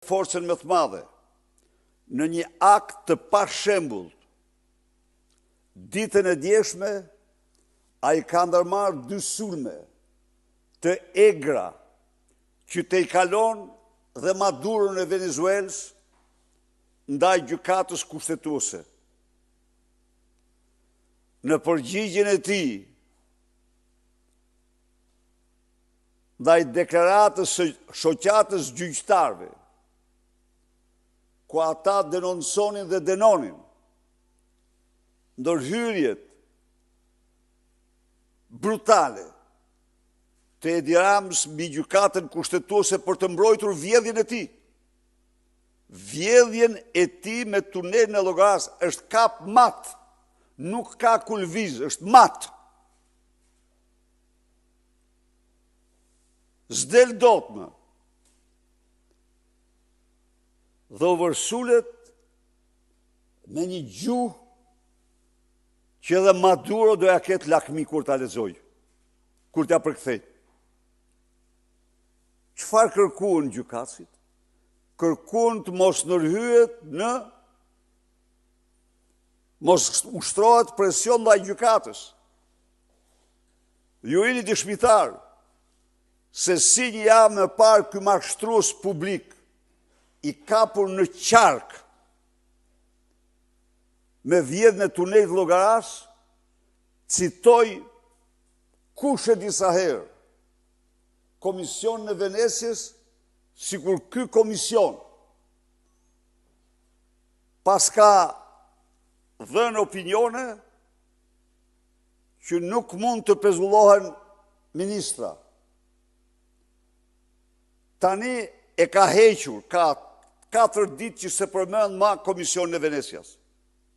forcën më të madhe në një akt të pashembull. Ditën e djeshme, a i ka ndërmarrë 2 sulme të egra që te i kalon dhe Madurën e Venezuelës ndaj gjykatës kushtetuese. Në përgjigjen e tij ndaj deklaratës së shoqatës gjyqtarëve, ku ata denonconin dhe denonin ndërhyrjet brutale të Edi Ramës mbi gjykatën kushtetuese për të mbrojtur vjedhjen e tij. Vjedhjen e tij me tunelin e Llogaras është kap mat, nuk ka kulviz, është mat. S'del dot më. Dhe u vërsulet me një gjuhë që edhe Maduro doja ketë lakmi kur ta lexoj, kur ta përkthej. Çfarë kërkuan gjykatësit? Kërkuan të mos ndërhyet mos ushtrohet presion ndaj gjykatës. Ju jeni dëshmitar se si një javë më parë ky mashtrues publik i kapur në qark me vjedhjen e tunelit Llogaras, citoj kush e disa herë Komisionin e Venecijës, sikur ky komision pas ka dhënë opinione që nuk mund të pezullohen ministra. Tani e ka hequr, ka 4 ditë që se përmend ma Komisionin e Venecijës.